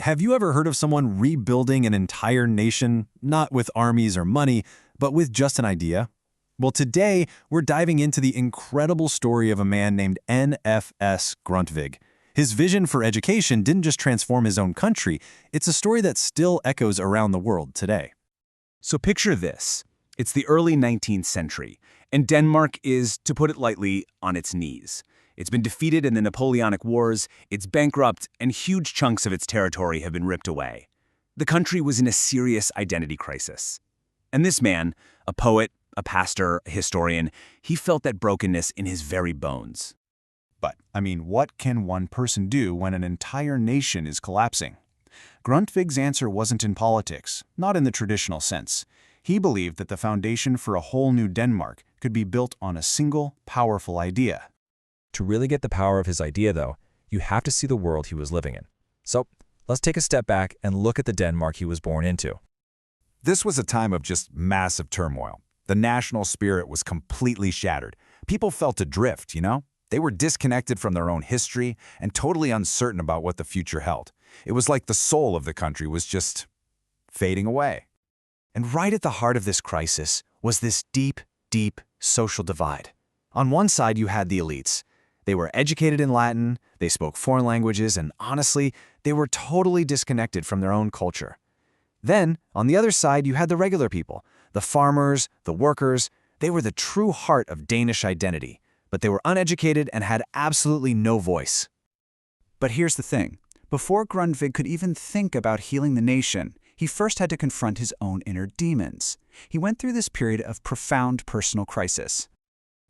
Have you ever heard of someone rebuilding an entire nation, not with armies or money, but with just an idea? Well, today, we're diving into the incredible story of a man named N.F.S. Grundtvig. His vision for education didn't just transform his own country, it's a story that still echoes around the world today. So picture this. It's the early 19th century, and Denmark is, to put it lightly, on its knees. It's been defeated in the Napoleonic Wars, it's bankrupt, and huge chunks of its territory have been ripped away. The country was in a serious identity crisis. And this man, a poet, a pastor, a historian, he felt that brokenness in his very bones. But, what can one person do when an entire nation is collapsing? Grundtvig's answer wasn't in politics, not in the traditional sense. He believed that the foundation for a whole new Denmark could be built on a single, powerful idea. To really get the power of his idea, though, you have to see the world he was living in. So, let's take a step back and look at the Denmark he was born into. This was a time of just massive turmoil. The national spirit was completely shattered. People felt adrift, They were disconnected from their own history and totally uncertain about what the future held. It was like the soul of the country was just fading away. And right at the heart of this crisis was this deep, deep social divide. On one side, you had the elites. They were educated in Latin, they spoke foreign languages, and honestly, they were totally disconnected from their own culture. Then, on the other side, you had the regular people, the farmers, the workers. They were the true heart of Danish identity, but they were uneducated and had absolutely no voice. But here's the thing. Before Grundtvig could even think about healing the nation, he first had to confront his own inner demons. He went through this period of profound personal crisis.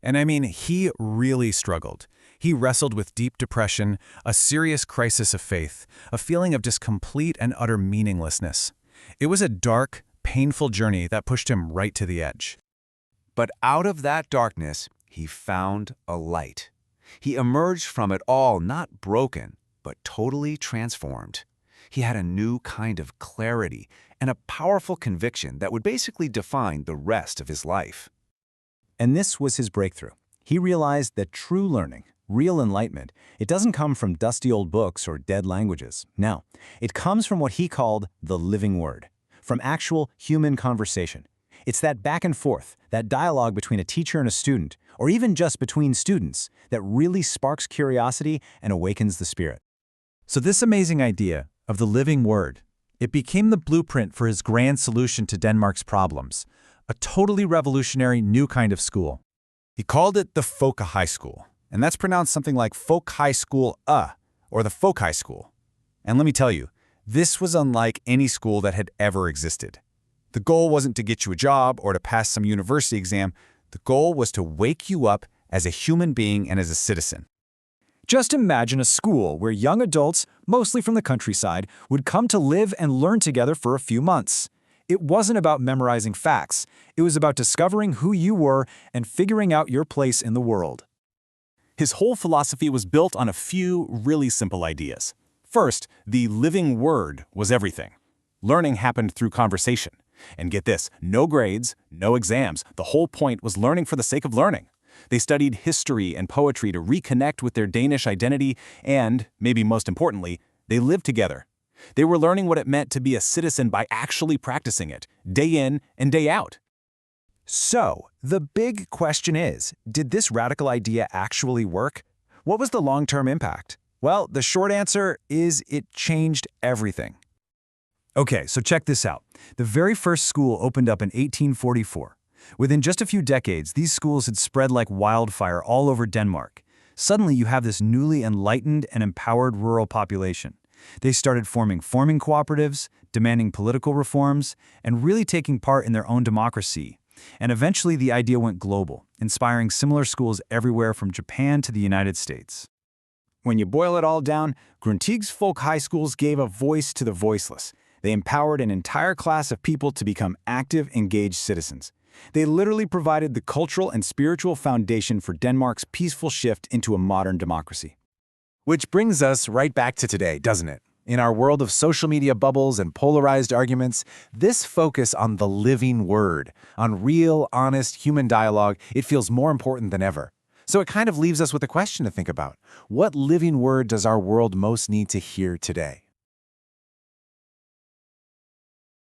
And he really struggled. He wrestled with deep depression, a serious crisis of faith, a feeling of just complete and utter meaninglessness. It was a dark, painful journey that pushed him right to the edge. But out of that darkness, he found a light. He emerged from it all not broken, but totally transformed. He had a new kind of clarity and a powerful conviction that would basically define the rest of his life. And this was his breakthrough. He realized that true learning, real enlightenment, it doesn't come from dusty old books or dead languages. No, it comes from what he called the living word, from actual human conversation. It's that back and forth, that dialogue between a teacher and a student, or even just between students, that really sparks curiosity and awakens the spirit. So this amazing idea of the living word, it became the blueprint for his grand solution to Denmark's problems, a totally revolutionary new kind of school. He called it the Folk High School, and that's pronounced something like Folk High School, or the Folk High School. And let me tell you, this was unlike any school that had ever existed. The goal wasn't to get you a job or to pass some university exam. The goal was to wake you up as a human being and as a citizen. Just imagine a school where young adults, mostly from the countryside, would come to live and learn together for a few months. It wasn't about memorizing facts. It was about discovering who you were and figuring out your place in the world. His whole philosophy was built on a few really simple ideas. First, the living word was everything. Learning happened through conversation. And get this, no grades, no exams. The whole point was learning for the sake of learning. They studied history and poetry to reconnect with their Danish identity and, maybe most importantly, they lived together. They were learning what it meant to be a citizen by actually practicing it, day in and day out. So, the big question is, did this radical idea actually work? What was the long-term impact? Well, the short answer is it changed everything. Okay, so check this out. The very first school opened up in 1844. Within just a few decades, these schools had spread like wildfire all over Denmark. Suddenly, you have this newly enlightened and empowered rural population. They started forming cooperatives, demanding political reforms, and really taking part in their own democracy. And eventually, the idea went global, inspiring similar schools everywhere from Japan to the United States. When you boil it all down, Grundtvig's folk high schools gave a voice to the voiceless. They empowered an entire class of people to become active, engaged citizens. They literally provided the cultural and spiritual foundation for Denmark's peaceful shift into a modern democracy. Which brings us right back to today, doesn't it? In our world of social media bubbles and polarized arguments, this focus on the living word, on real, honest human dialogue, it feels more important than ever. So it kind of leaves us with a question to think about. What living word does our world most need to hear today?